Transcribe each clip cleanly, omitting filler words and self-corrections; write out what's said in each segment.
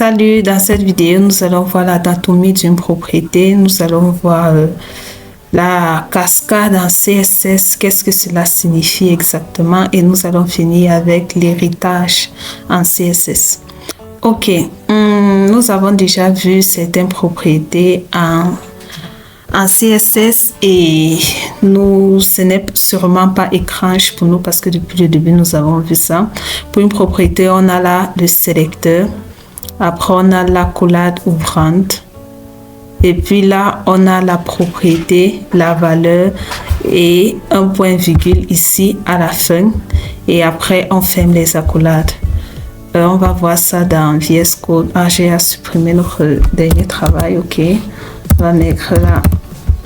Salut, dans cette vidéo, nous allons voir l'anatomie d'une propriété. Nous allons voir la cascade en CSS, qu'est-ce que cela signifie exactement. Et nous allons finir avec l'héritage en CSS. Ok, nous avons déjà vu certaines propriétés en CSS et ce n'est sûrement pas étrange pour nous parce que depuis le début, nous avons vu ça. Pour une propriété, on a là le sélecteur. Après, on a l'accolade ouvrante. Et puis là, on a la propriété, la valeur et un point virgule ici à la fin. Et après, on ferme les accolades. On va voir ça dans VS Code. Ah, j'ai à supprimer notre dernier travail. OK. On va mettre là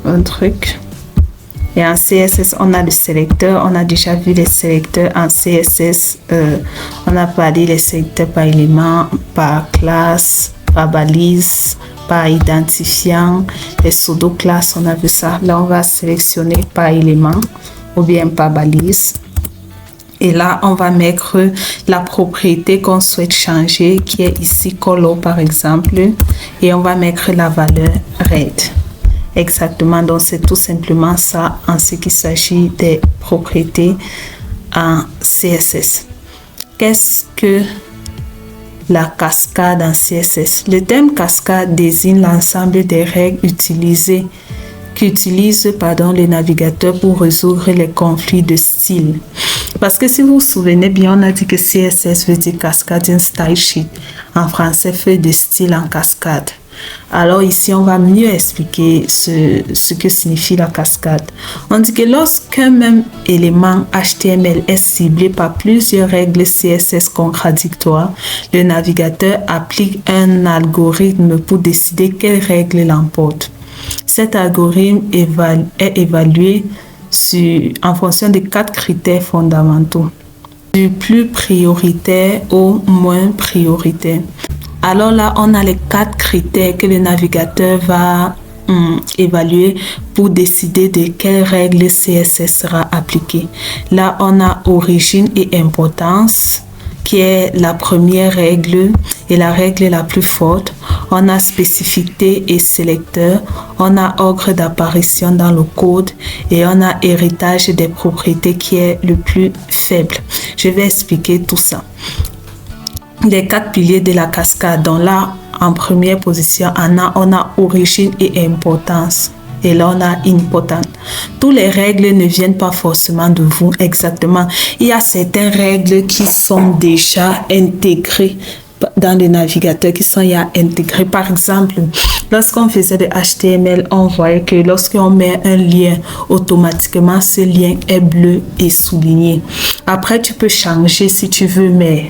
un truc. Et en CSS, on a le sélecteur. On a déjà vu les sélecteurs en CSS. On a parlé les sélecteurs par élément, par classe, par balise, par identifiant. Les pseudo-classes, on a vu ça. Là, on va sélectionner par élément ou bien par balise. Et là, on va mettre la propriété qu'on souhaite changer, qui est ici color par exemple. Et on va mettre la valeur red. Exactement, donc c'est tout simplement ça en ce qui s'agit des propriétés en CSS. Qu'est-ce que la cascade en CSS? Le terme cascade désigne l'ensemble des règles qu'utilise le navigateur pour résoudre les conflits de style. Parce que si vous vous souvenez bien, on a dit que CSS veut dire Cascading Style Sheet. En français, feuille de style en cascade. Alors ici, on va mieux expliquer ce que signifie la cascade. On dit que lorsqu'un même élément HTML est ciblé par plusieurs règles CSS contradictoires, le navigateur applique un algorithme pour décider quelle règle l'emporte. Cet algorithme est évalué en fonction de 4 critères fondamentaux, du plus prioritaire au moins prioritaire. Alors là, on a les 4 critères que le navigateur va évaluer pour décider de quelle règle CSS sera appliquée. Là, on a origine et importance, qui est la première règle et la règle la plus forte. On a spécificité et sélecteur. On a ordre d'apparition dans le code et on a héritage des propriétés qui est le plus faible. Je vais expliquer tout ça. Les 4 piliers de la cascade. Donc là, en première position, on a origine et importance. Et là, on a important. Toutes les règles ne viennent pas forcément de vous exactement. Il y a certaines règles qui sont déjà intégrées dans le navigateur, qui sont intégrées. Par exemple, lorsqu'on faisait de HTML, on voyait que lorsqu'on met un lien, automatiquement, ce lien est bleu et souligné. Après, tu peux changer si tu veux, mais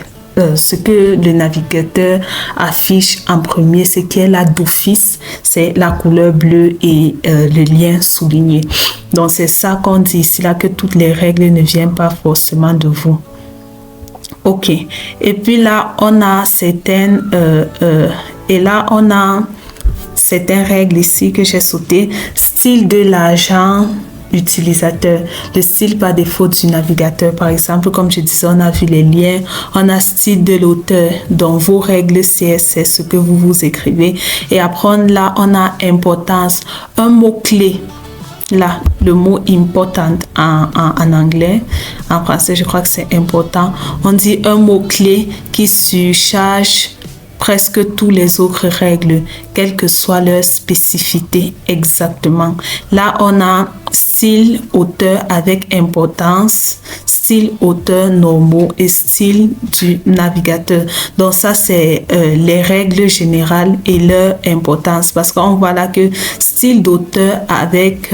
ce que le navigateur affiche en premier, ce qui est là d'office, c'est la couleur bleue et le lien souligné. Donc, c'est ça qu'on dit ici, là, que toutes les règles ne viennent pas forcément de vous. OK. Et puis là, on a certaines règles ici que j'ai sautées. Style de l'agent utilisateur, le style par défaut du navigateur. Par exemple, comme je disais, on a vu les liens, on a style de l'auteur, dans vos règles CSS, ce que vous écrivez. Et après, là, on a importance, un mot-clé. Là, le mot important en anglais, en français, je crois que c'est important. On dit un mot-clé qui surcharge presque toutes les autres règles, quelle que soit leur spécificité exactement. Là, on a style auteur avec importance, style auteur normaux et style du navigateur. Donc ça, c'est les règles générales et leur importance. Parce qu'on voit là que style d'auteur avec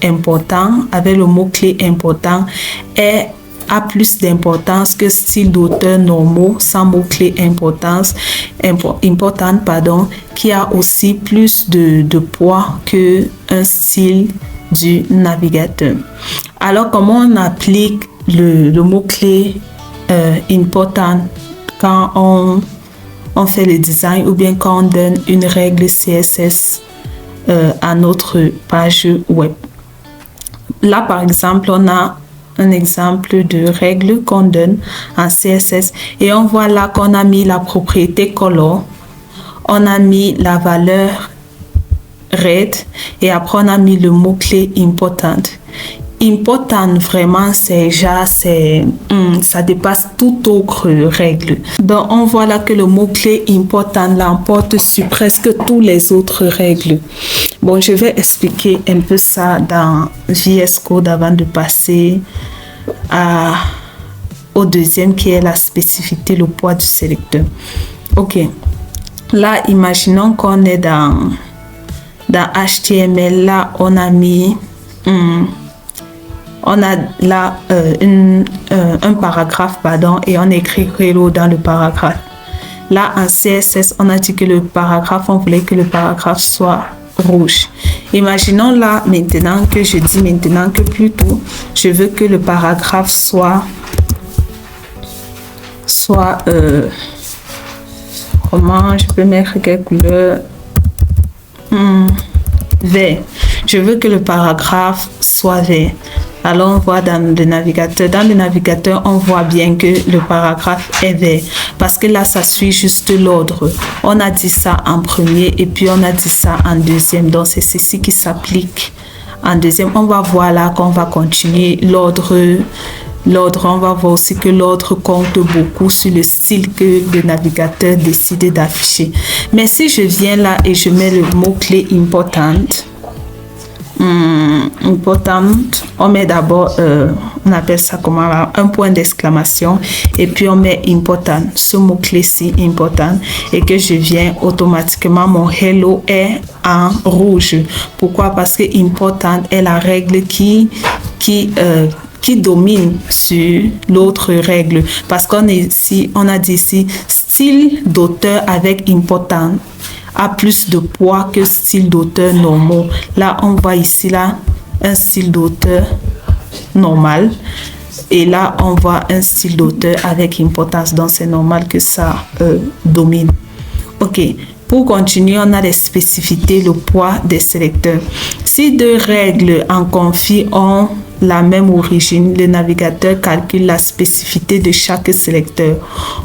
important, avec le mot-clé important, a plus d'importance que style d'auteur normaux sans mot-clé important, qui a aussi plus de poids que un style du navigateur. Alors, comment on applique le mot-clé important quand on fait le design ou bien quand on donne une règle CSS à notre page web? Là, par exemple, on a un exemple de règle qu'on donne en CSS et on voit là qu'on a mis la propriété color on a mis la valeur read et après on a mis le mot-clé important. Important, vraiment, c'est déjà, ça dépasse toute autre règle. Donc, on voit là que le mot-clé important l'emporte sur presque toutes les autres règles. Bon, je vais expliquer un peu ça dans VS Code avant de passer au deuxième qui est la spécificité, le poids du sélecteur. Ok. Là, imaginons qu'on est dans HTML. Là, on a mis... on a là un paragraphe, pardon, et on écrit hello dans le paragraphe. Là, en CSS, on a dit que le paragraphe, on voulait que le paragraphe soit rouge. Imaginons là, maintenant que je dis maintenant que plutôt, je veux que le paragraphe soit comment je peux mettre quelle couleur? Vert. Je veux que le paragraphe soit vert. Alors, on voit dans le navigateur. Dans le navigateur, on voit bien que le paragraphe est vert. Parce que là, ça suit juste l'ordre. On a dit ça en premier et puis on a dit ça en deuxième. Donc, c'est ceci qui s'applique en deuxième. On va voir là qu'on va continuer l'ordre. On va voir aussi que l'ordre compte beaucoup sur le style que le navigateur décide d'afficher. Mais si je viens là et je mets le mot-clé important, on met d'abord, on appelle ça comment, un point d'exclamation et puis on met important, ce mot-clé-ci, important, et que je viens automatiquement, mon hello est en rouge. Pourquoi? Parce que important est la règle qui domine sur l'autre règle. Parce qu'on est ici, on a dit ici, style d'auteur avec important a plus de poids que style d'auteur normaux. Là, on voit ici, là, un style d'auteur normal. Et là, on voit un style d'auteur avec importance. Donc, c'est normal que ça domine. OK. Pour continuer, on a les spécificités, le poids des sélecteurs. Si deux règles en conflit ont la même origine, le navigateur calcule la spécificité de chaque sélecteur.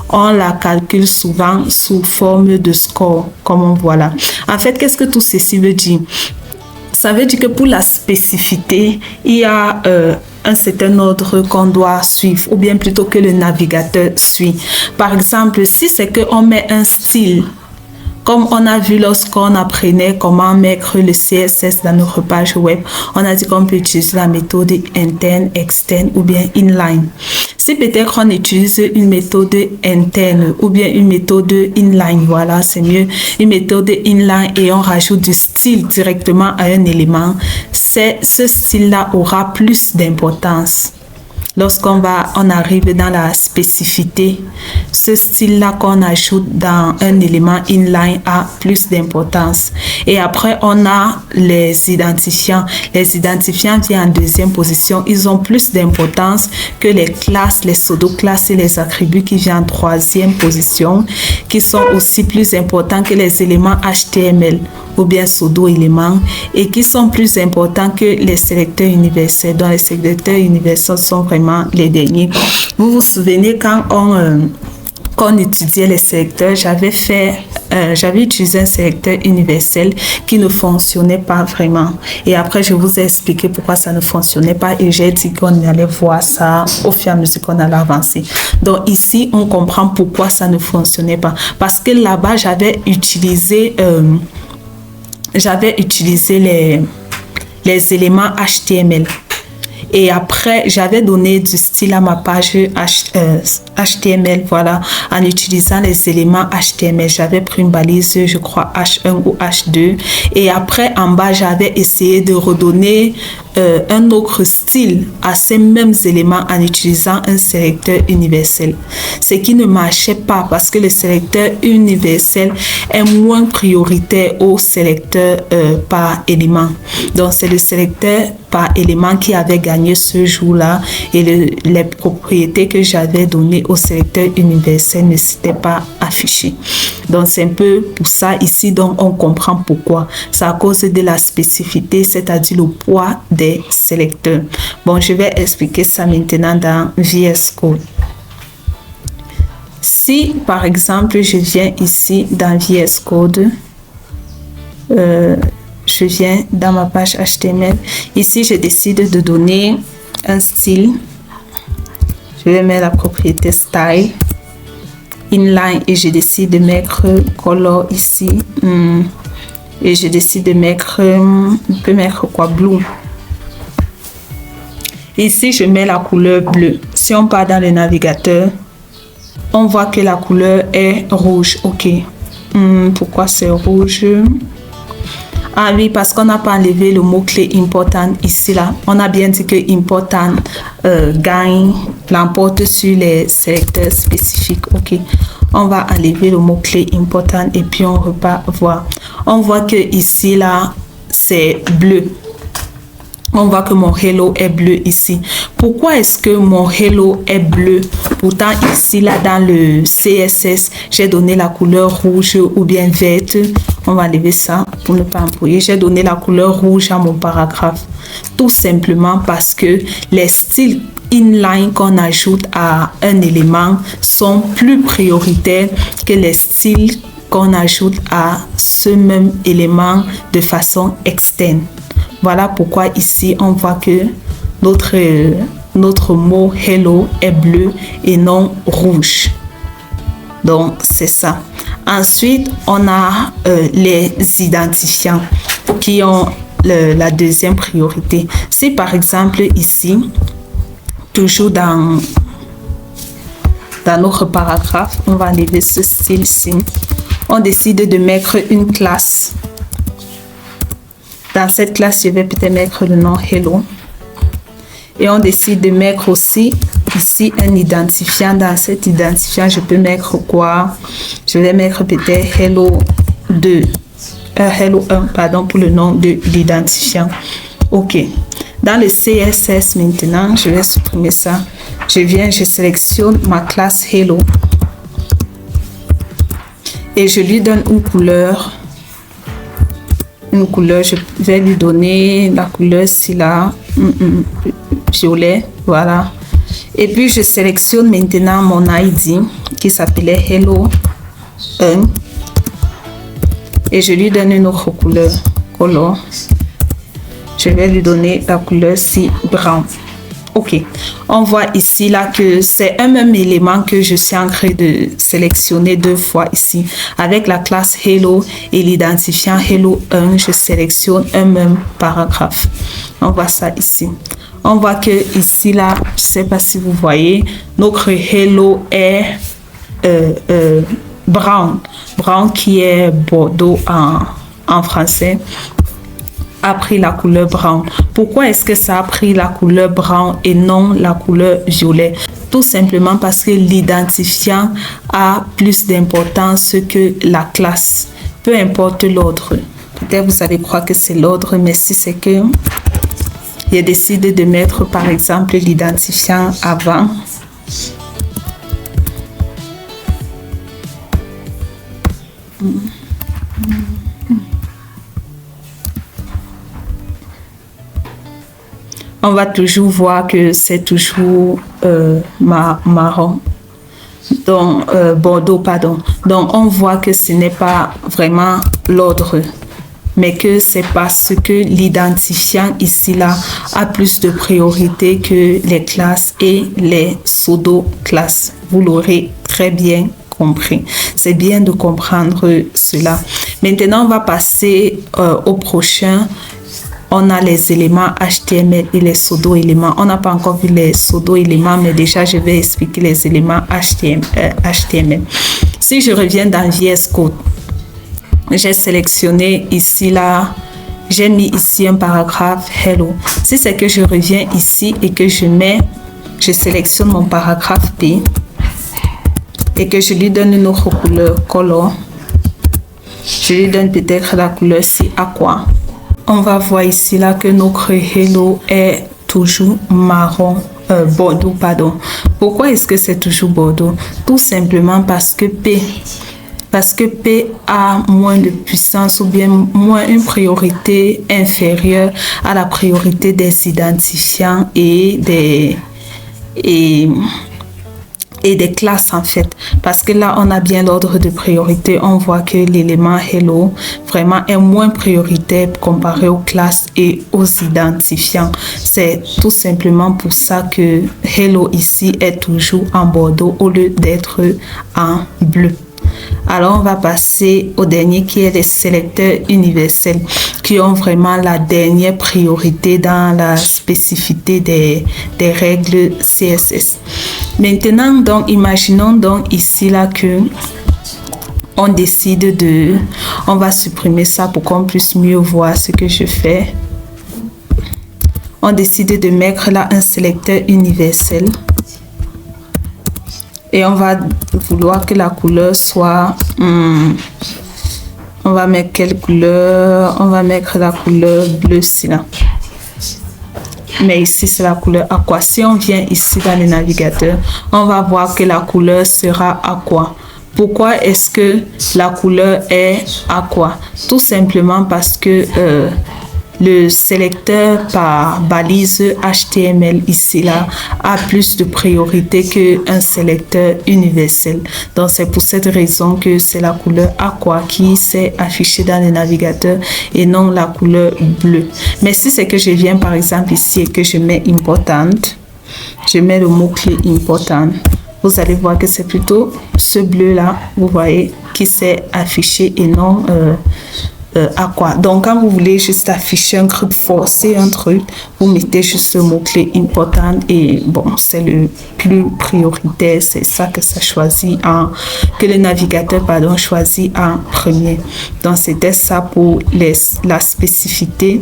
On la calcule souvent sous forme de score, comme on voit là. En fait, qu'est-ce que tout ceci veut dire? Ça veut dire que pour la spécificité, il y a un certain ordre qu'on doit suivre, ou bien plutôt que le navigateur suit. Par exemple, si c'est qu'on met un style, comme on a vu lorsqu'on apprenait comment mettre le CSS dans notre page web, on a dit qu'on peut utiliser la méthode interne, externe ou bien inline. Si peut-être on utilise une méthode interne ou bien une méthode inline, voilà, c'est mieux, une méthode inline et on rajoute du style directement à un élément, ce style-là aura plus d'importance. Lorsqu'on arrive dans la spécificité, ce style-là qu'on ajoute dans un élément inline a plus d'importance. Et après, on a les identifiants. Les identifiants viennent en deuxième position. Ils ont plus d'importance que les classes, les pseudo-classes et les attributs qui viennent en troisième position, qui sont aussi plus importants que les éléments HTML ou bien pseudo-éléments et qui sont plus importants que les sélecteurs universels. Donc, les sélecteurs universels sont vraiment les derniers. Vous vous souvenez quand on étudiait les sélecteurs, j'avais utilisé un sélecteur universel qui ne fonctionnait pas vraiment. Et après, je vous ai expliqué pourquoi ça ne fonctionnait pas et j'ai dit qu'on allait voir ça au fur et à mesure qu'on allait avancer. Donc ici, on comprend pourquoi ça ne fonctionnait pas. Parce que là-bas, j'avais utilisé les éléments HTML. Et après, j'avais donné du style à ma page HTML, voilà, en utilisant les éléments HTML. J'avais pris une balise, je crois, H1 ou H2. Et après, en bas, j'avais essayé de redonner un autre style à ces mêmes éléments en utilisant un sélecteur universel. Ce qui ne marchait pas parce que le sélecteur universel est moins prioritaire au sélecteur par élément. Donc, c'est le sélecteur par élément qui avait gagné ce jour-là et les propriétés que j'avais données au sélecteur universel ne s'étaient pas affichées. Donc, c'est un peu pour ça ici, donc on comprend pourquoi. C'est à cause de la spécificité, c'est-à-dire le poids des sélecteurs. Bon, je vais expliquer ça maintenant dans VS Code. Si, par exemple, je viens ici dans VS Code, je viens dans ma page HTML. Ici, je décide de donner un style. Je vais mettre la propriété style, inline, et je décide de mettre color ici. Et je décide de mettre, on peut mettre quoi, blue. Ici, je mets la couleur bleue. Si on part dans le navigateur, on voit que la couleur est rouge. Ok. Pourquoi c'est rouge? Ah oui, parce qu'on n'a pas enlevé le mot-clé important ici, là. On a bien dit que important gagne, l'emporte sur les sélecteurs spécifiques. Ok. On va enlever le mot-clé important et puis on repart voir. On voit que ici, là, c'est bleu. On voit que mon hello est bleu ici. Pourquoi est-ce que mon hello est bleu? Pourtant, ici, là, dans le CSS, j'ai donné la couleur rouge ou bien verte. On va enlever ça pour ne pas embrouiller. J'ai donné la couleur rouge à mon paragraphe. Tout simplement parce que les styles inline qu'on ajoute à un élément sont plus prioritaires que les styles qu'on ajoute à ce même élément de façon externe. Voilà pourquoi ici, on voit que notre mot hello est bleu et non rouge. Donc, c'est ça. Ensuite, on a les identifiants qui ont la deuxième priorité. Si par exemple ici, toujours dans notre paragraphe, on va enlever ce style-ci. On décide de mettre une classe. Dans cette classe, je vais peut-être mettre le nom hello. Et on décide de mettre aussi ici un identifiant. Dans cet identifiant, je peux mettre quoi? Je vais mettre peut-être hello 2. Hello 1, pardon, pour le nom de l'identifiant. Ok. Dans le CSS maintenant, je vais supprimer ça. Je sélectionne ma classe hello. Et je lui donne une couleur. Je vais lui donner la couleur ici là, violet, voilà. Et puis je sélectionne maintenant mon ID qui s'appelait hello 1 et je lui donne une autre couleur, color. Je vais lui donner la couleur ici brown. Ok, on voit ici là que c'est un même élément que je suis en train de sélectionner deux fois ici. Avec la classe hello et l'identifiant hello 1, je sélectionne un même paragraphe. On voit ça ici. On voit que ici là, je ne sais pas si vous voyez, notre hello est brown. Brown qui est bordeaux en français. A pris la couleur brown. Pourquoi est-ce que ça a pris la couleur brown et non la couleur violet? Tout simplement parce que l'identifiant a plus d'importance que la classe. Peu importe l'ordre. Peut-être vous allez croire que c'est l'ordre, mais si c'est que j'ai décidé de mettre par exemple l'identifiant avant. On va toujours voir que c'est toujours marron, donc bordeaux, pardon. Donc on voit que ce n'est pas vraiment l'ordre, mais que c'est parce que l'identifiant ici là a plus de priorité que les classes et les pseudo-classes. Vous l'aurez très bien compris. C'est bien de comprendre cela. Maintenant, on va passer au prochain. On a les éléments HTML et les pseudo-éléments. On n'a pas encore vu les pseudo-éléments, mais déjà, je vais expliquer les éléments HTML. Si je reviens dans VS Code, j'ai sélectionné ici, là, j'ai mis ici un paragraphe hello. Si c'est que je reviens ici et que je sélectionne mon paragraphe P et que je lui donne une autre couleur, color, je lui donne peut-être la couleur C aqua. On va voir ici là que notre hello est toujours marron, bordeaux, pardon. Pourquoi est-ce que c'est toujours bordeaux? Tout simplement parce que P a moins de puissance ou bien moins une priorité inférieure à la priorité des identifiants et et des classes en fait. Parce que là, on a bien l'ordre de priorité. On voit que l'élément hello vraiment est moins prioritaire comparé aux classes et aux identifiants. C'est tout simplement pour ça que hello ici est toujours en bordeaux au lieu d'être en bleu. Alors, on va passer au dernier qui est les sélecteurs universels qui ont vraiment la dernière priorité dans la spécificité des règles CSS. Maintenant, donc, imaginons donc ici là que on décide on va supprimer ça pour qu'on puisse mieux voir ce que je fais. On décide de mettre là un sélecteur universel. Et on va vouloir que la couleur soit... on va mettre quelle couleur? On va mettre la couleur bleue ici là. Mais ici, c'est la couleur aqua. Si on vient ici dans le navigateur, on va voir que la couleur sera aqua. Pourquoi est-ce que la couleur est aqua? Tout simplement parce que... le sélecteur par balise HTML ici là a plus de priorité qu'un sélecteur universel. Donc c'est pour cette raison que c'est la couleur aqua qui s'est affichée dans le navigateur et non la couleur bleue. Mais si c'est que je viens par exemple ici et que je mets important, je mets le mot-clé important, vous allez voir que c'est plutôt ce bleu là, vous voyez, qui s'est affiché et non aqua. Donc quand vous voulez juste afficher un truc, forcer un truc, vous mettez juste le mot-clé important et bon, c'est le plus prioritaire, c'est ça que ça choisit que le navigateur choisit en premier. Donc c'était ça pour la spécificité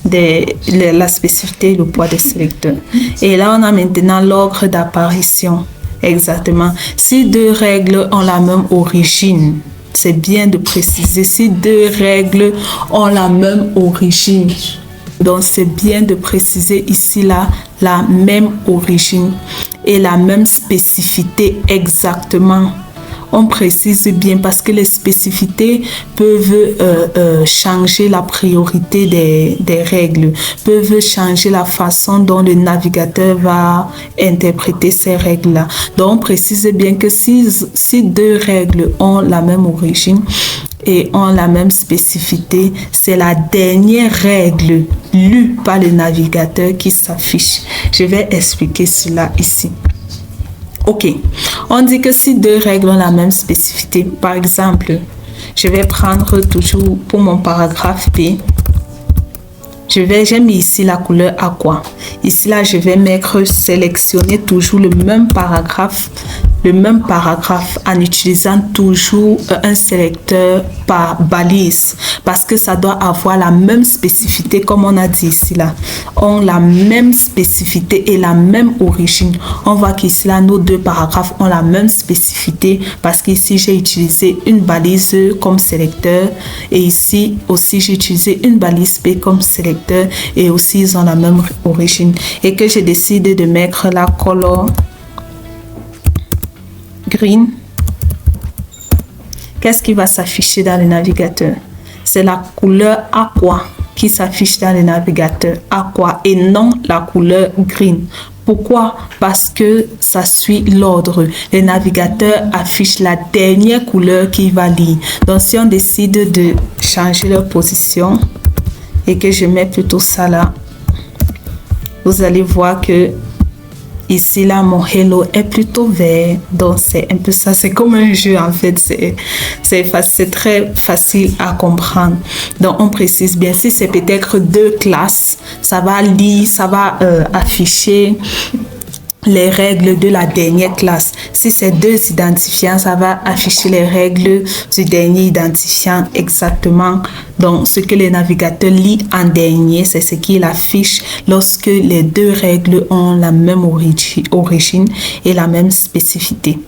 la spécificité et le poids des sélecteurs. Et là on a maintenant l'ordre d'apparition. Exactement. Si deux règles ont la même origine, c'est bien de préciser, si deux règles ont la même origine. Donc, c'est bien de préciser ici là la même origine et la même spécificité exactement. On précise bien parce que les spécificités peuvent changer la priorité des règles, peuvent changer la façon dont le navigateur va interpréter ces règles-là. Donc, on précise bien que si deux règles ont la même origine et ont la même spécificité, c'est la dernière règle lue par le navigateur qui s'affiche. Je vais expliquer cela ici. Ok, on dit que si deux règles ont la même spécificité, par exemple, je vais prendre toujours pour mon paragraphe B, j'ai mis ici la couleur aqua. Ici là, je vais sélectionner toujours le même paragraphe en utilisant toujours un sélecteur par balise parce que ça doit avoir la même spécificité comme on a dit ici là. Ont la même spécificité et la même origine. On voit qu'ici là, nos deux paragraphes ont la même spécificité parce qu'ici j'ai utilisé une balise comme sélecteur et ici aussi j'ai utilisé une balise B comme sélecteur et aussi ils ont la même origine et que j'ai décidé de mettre la color green. Qu'est-ce qui va s'afficher dans le navigateur? C'est la couleur aqua qui s'affiche dans le navigateur aqua et non la couleur green. Pourquoi? Parce que ça suit l'ordre. Le navigateur affiche la dernière couleur qu'il va lire. Donc si on décide de changer leur position et que je mets plutôt ça là, vous allez voir que ici là mon hello est plutôt vert. Donc c'est un peu ça, c'est comme un jeu en fait, c'est très facile à comprendre. Donc on précise bien, si c'est peut-être deux classes, ça va lire, ça va afficher les règles de la dernière classe. Si c'est deux identifiants, ça va afficher les règles du dernier identifiant exactement. Donc, ce que le navigateur lit en dernier, c'est ce qu'il affiche lorsque les deux règles ont la même origine et la même spécificité.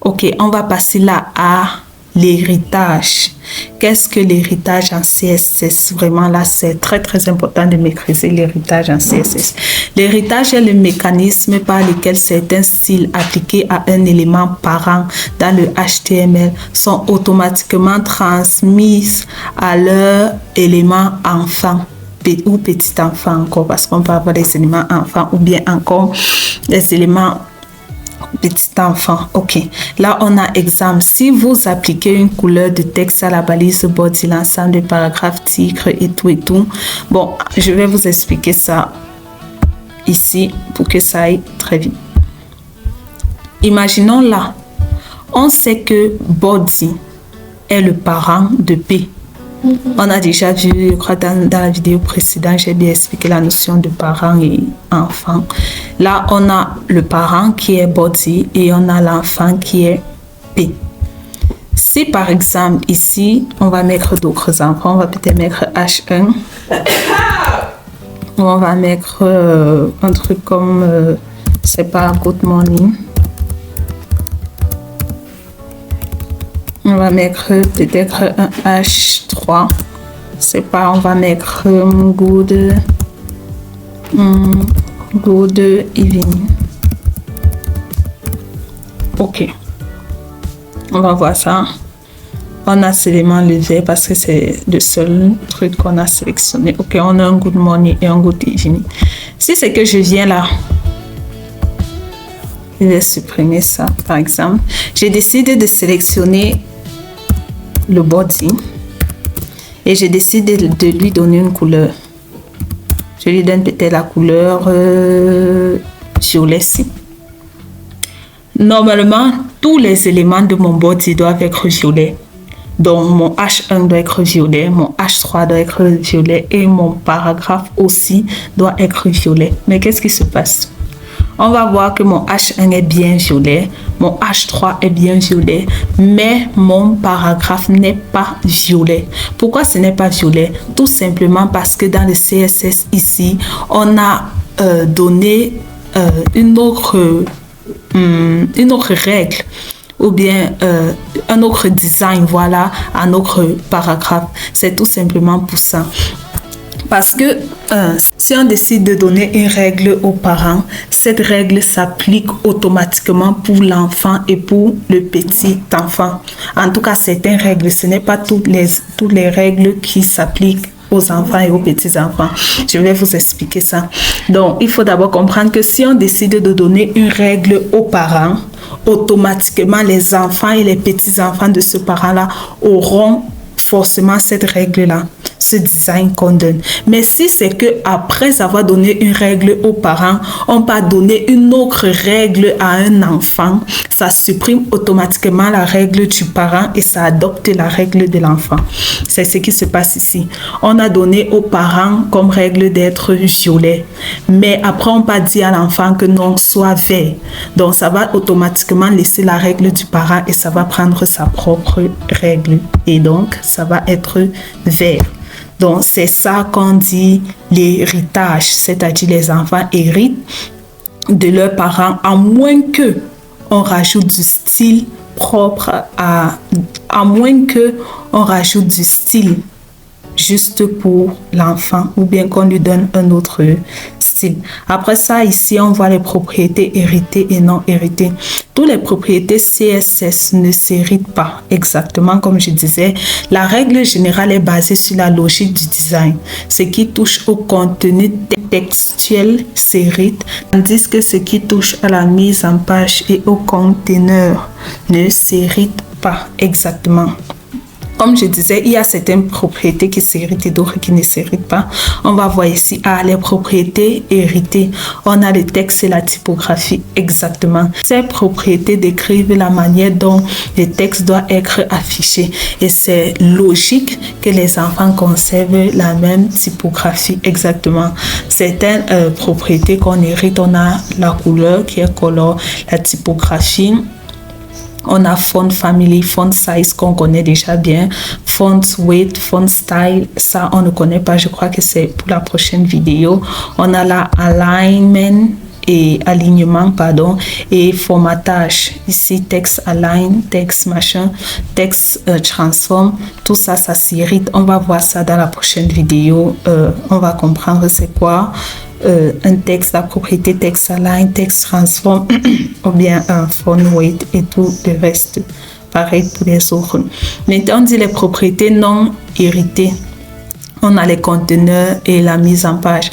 Ok, on va passer là à l'héritage. Qu'est-ce que l'héritage en CSS? Vraiment là, c'est très très important de maîtriser l'héritage en CSS. L'héritage est le mécanisme par lequel certains styles appliqués à un élément parent dans le HTML sont automatiquement transmis à leur élément enfant. ou petit enfant encore, parce qu'on peut avoir les éléments enfant ou bien encore les éléments petit enfant. Ok, là on a exemple. Si vous appliquez une couleur de texte à la balise body, l'ensemble des paragraphes, titres et tout. Bon, je vais vous expliquer ça ici pour que ça aille très vite. Imaginons là, on sait que body est le parent de P. On a déjà vu, je crois, dans la vidéo précédente, j'ai bien expliqué la notion de parent et enfant. Là, on a le parent qui est body et on a l'enfant qui est P. Si par exemple, ici, on va mettre d'autres enfants, on va peut-être mettre H1. On va mettre un truc comme, c'est pas good morning. On va mettre peut-être un H3. C'est pas, on va mettre good evening. Ok. On va voir ça. On a seulement levé parce que c'est le seul truc qu'on a sélectionné. Ok, on a un good morning et un good evening. Si c'est que je viens là, je vais supprimer ça par exemple. J'ai décidé de sélectionner le body et j'ai décidé de lui donner une couleur. Je lui donne peut-être la couleur violet-ci. Normalement, tous les éléments de mon body doivent être violets. Donc, mon H1 doit être violet, mon H3 doit être violet et mon paragraphe aussi doit être violet. Mais qu'est-ce qui se passe? On va voir que mon H1 est bien violet, mon H3 est bien violet, mais mon paragraphe n'est pas violet. Pourquoi ce n'est pas violet? Tout simplement parce que dans le CSS ici, on a donné une autre règle ou bien un autre design, voilà, à notre paragraphe. C'est tout simplement pour ça. Parce que si on décide de donner une règle aux parents, cette règle s'applique automatiquement pour l'enfant et pour le petit enfant. En tout cas, certaines règles, ce n'est pas toutes les règles qui s'appliquent aux enfants et aux petits-enfants. Je vais vous expliquer ça. Donc, il faut d'abord comprendre que si on décide de donner une règle aux parents, automatiquement, les enfants et les petits-enfants de ce parent-là auront forcément cette règle-là, ce design qu'on donne. Mais si c'est que après avoir donné une règle aux parents, on va donner une autre règle à un enfant, ça supprime automatiquement la règle du parent et ça adopte la règle de l'enfant. C'est ce qui se passe ici. On a donné aux parents comme règle d'être violet, mais après on va dire à l'enfant que non, soit vert. Donc ça va automatiquement laisser la règle du parent et ça va prendre sa propre règle. Et donc ça va être vert. Donc, c'est ça qu'on dit l'héritage, c'est-à-dire les enfants héritent de leurs parents, à moins que on rajoute du style propre à moins que on rajoute du style juste pour l'enfant ou bien qu'on lui donne un autre style. Après ça, ici, on voit les propriétés héritées et non héritées. Toutes les propriétés CSS ne s'héritent pas exactement comme je disais. La règle générale est basée sur la logique du design. Ce qui touche au contenu textuel s'hérite, tandis que ce qui touche à la mise en page et au conteneur ne s'hérite pas exactement. Comme je disais, il y a certaines propriétés qui s'héritent et d'autres qui ne s'héritent pas. On va voir ici les propriétés héritées. On a le texte et la typographie exactement. Ces propriétés décrivent la manière dont le texte doit être affiché. Et c'est logique que les enfants conservent la même typographie exactement. Certaines propriétés qu'on hérite, on a la couleur qui est color, la typographie. On a font family, font size qu'on connaît déjà bien, font weight, font style, ça on ne connaît pas, je crois que c'est pour la prochaine vidéo. On a la alignment et alignement, pardon, et formatage. Ici, texte align, texte machin, texte transform, tout ça, ça s'hérite. On va voir ça dans la prochaine vidéo. On va comprendre c'est quoi un texte, la propriété texte align, texte transform, ou bien un font weight et tout le reste. Pareil pour les autres. Maintenant, on dit les propriétés non héritées. On a les conteneurs et la mise en page.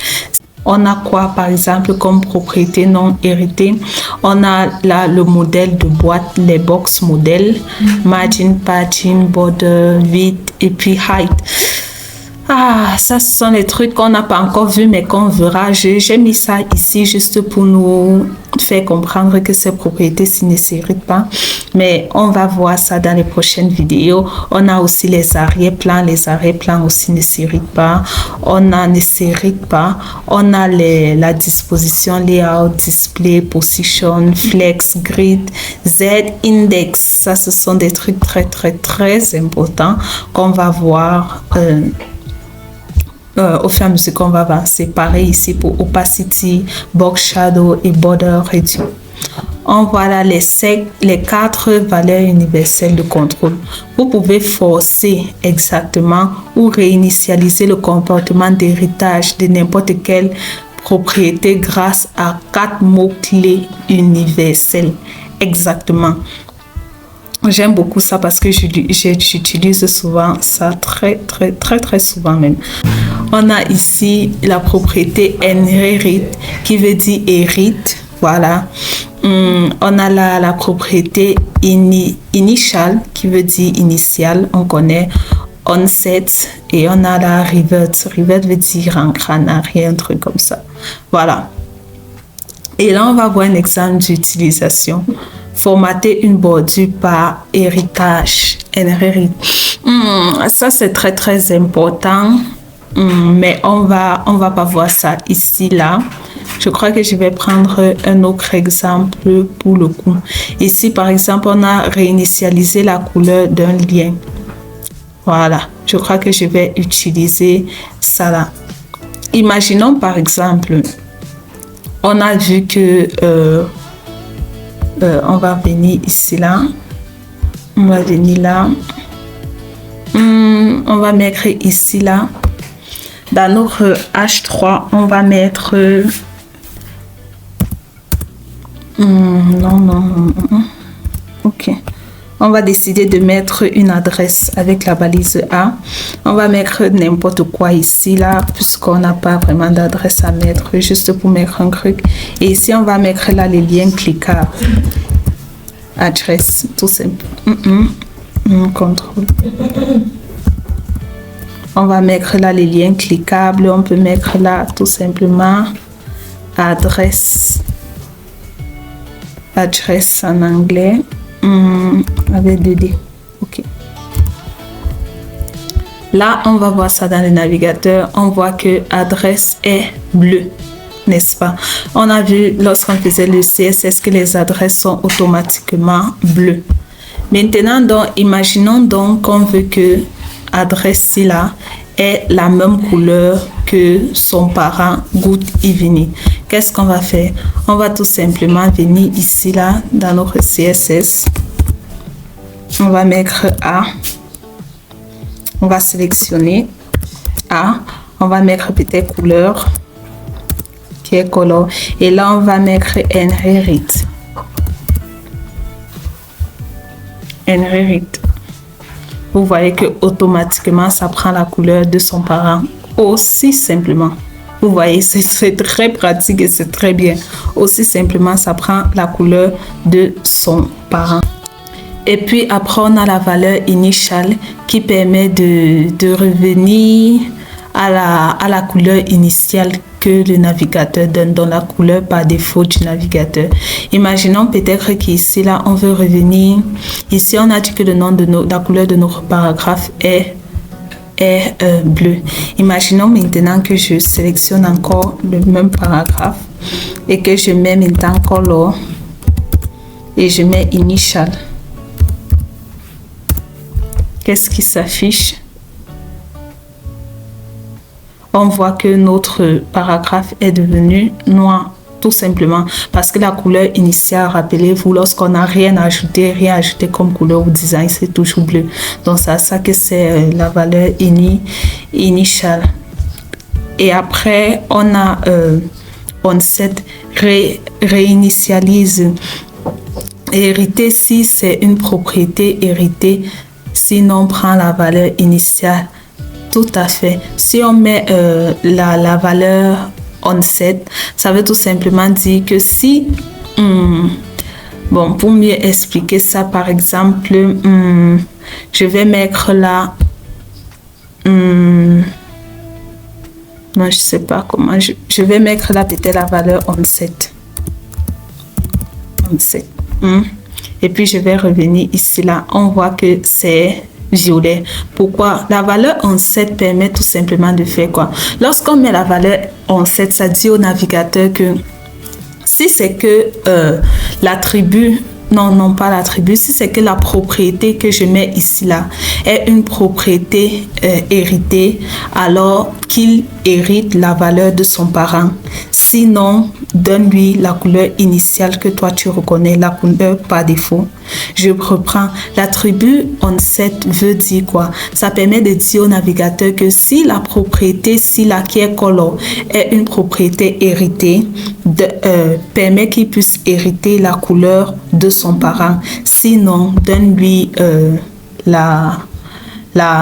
On a quoi, par exemple, comme propriété non héritée? On a là le modèle de boîte, les box modèles, margin, padding, border, width et puis height. Ah, ça, ce sont les trucs qu'on n'a pas encore vus, mais qu'on verra. J'ai mis ça ici juste pour nous faire comprendre que ces propriétés-ci ne s'héritent pas. Mais on va voir ça dans les prochaines vidéos. On a aussi les arrière-plans. Les arrière-plans aussi ne s'héritent pas. Ne s'héritent pas. On a la disposition, layout, display, position, flex, grid, Z, index. Ça, ce sont des trucs très, très, très importants qu'on va voir au fur et à mesure qu'on va avancer. Pareil ici pour opacity, box shadow et border réduit. On voit là les 4 valeurs universelles de contrôle. Vous pouvez forcer exactement ou réinitialiser le comportement d'héritage de n'importe quelle propriété grâce à 4 mots-clés universels. Exactement. J'aime beaucoup ça parce que j'utilise souvent ça, très souvent même. On a ici la propriété inherit qui veut dire hérite. Voilà. On a la propriété initial qui veut dire initial. On connaît onset et on a la revert. Revert veut dire ancrer en arrière, un truc comme ça. Voilà. Et là, on va voir un exemple d'utilisation. Formater une bordure par héritage. Ça, c'est très, très important. Mais on va pas voir ça ici, là. Je crois que je vais prendre un autre exemple pour le coup. Ici, par exemple, on a réinitialisé la couleur d'un lien. Voilà. Je crois que je vais utiliser ça là. Imaginons, par exemple, on a vu que... on va venir ici, là. On va venir là. On va mettre ici, là. Dans notre H3, on va mettre... non. Ok. On va décider de mettre une adresse avec la balise A. On va mettre n'importe quoi ici, là, puisqu'on n'a pas vraiment d'adresse à mettre, juste pour mettre un truc. Et ici, on va mettre là les liens cliquables. Adresse, tout simple. Contrôle. On va mettre là les liens cliquables. On peut mettre là tout simplement adresse. Adresse en anglais. Avec 2D. Ok. Là, on va voir ça dans le navigateur. On voit que adresse est bleue, n'est-ce pas? On a vu lorsqu'on faisait le CSS que les adresses sont automatiquement bleues. Maintenant, donc, imaginons donc qu'on veut que adresse là est la même couleur que son parent Good Evening. Qu'est-ce qu'on va faire? On va tout simplement venir ici là dans notre CSS. On va mettre A. On va sélectionner A. On va mettre peut-être couleur qui est color. Et là on va mettre inherit. Inherit. Vous voyez que automatiquement ça prend la couleur de son parent. Aussi simplement. Vous voyez, c'est très pratique et c'est très bien. Aussi simplement, ça prend la couleur de son parent. Et puis après, on a la valeur initiale qui permet de revenir à la couleur initiale que le navigateur donne, dans la couleur par défaut du navigateur. Imaginons peut-être qu'ici, là, on veut revenir. Ici, on a dit que le nom de la couleur de notre paragraphe est bleu. Imaginons maintenant que je sélectionne encore le même paragraphe et que je mets maintenant color et je mets initial. Qu'est-ce qui s'affiche? On voit que notre paragraphe est devenu noir, tout simplement parce que la couleur initiale, rappelez-vous, lorsqu'on n'a rien ajouté comme couleur ou design, c'est toujours bleu. Donc c'est ça que c'est la valeur initiale. Et après, on a onset, réinitialise. Hériter, si c'est une propriété héritée, sinon on prend la valeur initiale Tout à fait. Si on met la valeur onset, ça veut tout simplement dire que si... bon, pour mieux expliquer ça, par exemple, je vais mettre là... non, je sais pas comment. Je vais mettre là peut-être la valeur onset. Et puis, je vais revenir ici, là. On voit que c'est violet. Pourquoi? La valeur onset permet tout simplement de faire quoi? Lorsqu'on met la valeur onset, ça dit au navigateur que si c'est que l'attribut, non pas l'attribut, si c'est que la propriété que je mets ici là est une propriété héritée, alors qu'il hérite la valeur de son parent. Sinon, donne-lui la couleur initiale que toi tu reconnais, la couleur par défaut. Je reprends. L'attribut onset veut dire quoi? Ça permet de dire au navigateur que si la propriété, si la qui est color est une propriété héritée, permet qu'il puisse hériter la couleur de son parent. Sinon, donne-lui la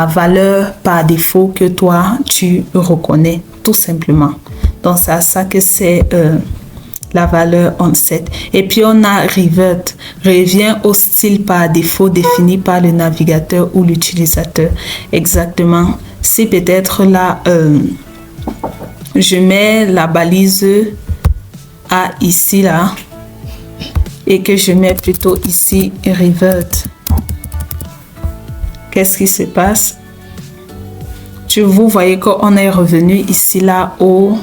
valeur par défaut que toi tu reconnais, tout simplement. Donc, c'est à ça que c'est la valeur onset. Et puis, on a revert, revient au style par défaut défini par le navigateur ou l'utilisateur. Exactement. Si peut-être là, je mets la balise A ici, là, et que je mets plutôt ici revert. Qu'est-ce qui se passe? Vous voyez qu'on est revenu ici, là, au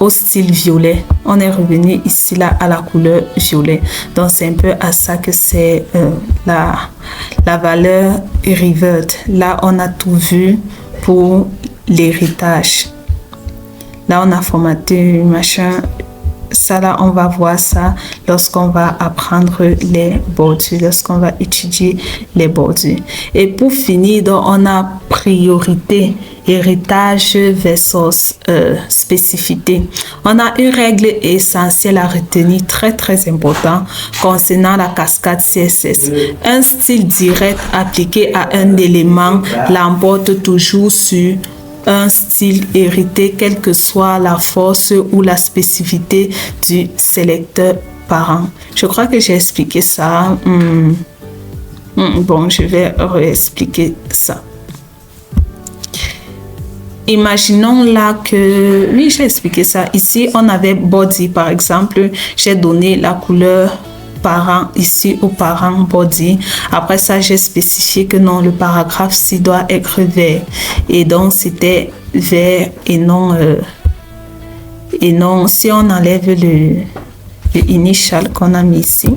style violet. On est revenu ici là à la couleur violet. Donc c'est un peu à ça que c'est la valeur revert. Là on a tout vu pour l'héritage. Là on a formaté machin. Ça là on va voir ça lorsqu'on va apprendre les bordures, lorsqu'on va étudier les bordures. Et pour finir, donc on a priorité, héritage versus spécificité. On a une règle essentielle à retenir, très important, concernant la cascade CSS. Un style direct appliqué à un élément l'emporte toujours sur un style hérité, quelle que soit la force ou la spécificité du sélecteur parent. Je crois que j'ai expliqué ça. Bon, je vais réexpliquer ça. Imaginons là que... Oui, j'ai expliqué ça. Ici, on avait body, par exemple. J'ai donné la couleur parent ici au parent body. Après ça, j'ai spécifié que non, le paragraphe-ci doit être vert. Et donc, c'était vert et non, si on enlève le initial qu'on a mis ici.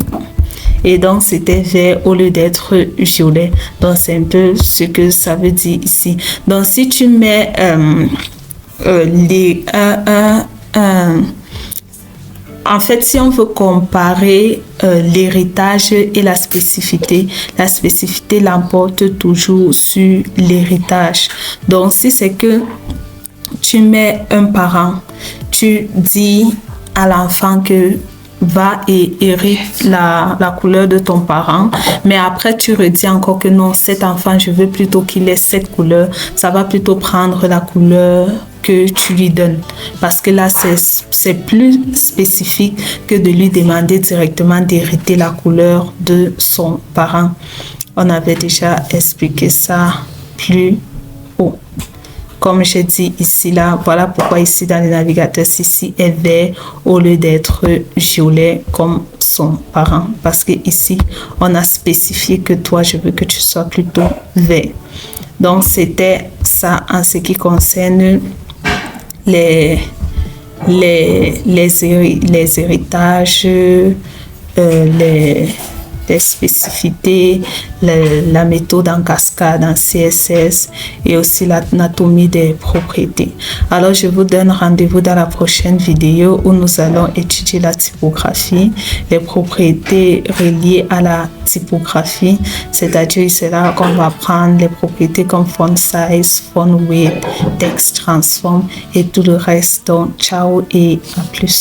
Et donc, c'était vert au lieu d'être violet. Donc, c'est un peu ce que ça veut dire ici. Donc, si tu mets en fait, si on veut comparer l'héritage et la spécificité l'emporte toujours sur l'héritage. Donc, si c'est que tu mets un parent, tu dis à l'enfant que va et hérite la couleur de ton parent, mais après tu redis encore que non, cet enfant, je veux plutôt qu'il ait cette couleur, ça va plutôt prendre la couleur que tu lui donnes, parce que là c'est plus spécifique que de lui demander directement d'hériter la couleur de son parent. On avait déjà expliqué ça plus haut. Comme j'ai dit ici, là, voilà pourquoi ici dans le navigateur, ceci est vert au lieu d'être violet comme son parent. Parce que ici, on a spécifié que toi, je veux que tu sois plutôt vert. Donc, c'était ça en ce qui concerne les héritages, les spécificités, la méthode en cascade en CSS et aussi l'anatomie des propriétés. Alors, je vous donne rendez-vous dans la prochaine vidéo où nous allons étudier la typographie, les propriétés reliées à la typographie, c'est-à-dire c'est là qu'on va prendre les propriétés comme font size, font width, text transform et tout le reste. Donc, ciao et à plus.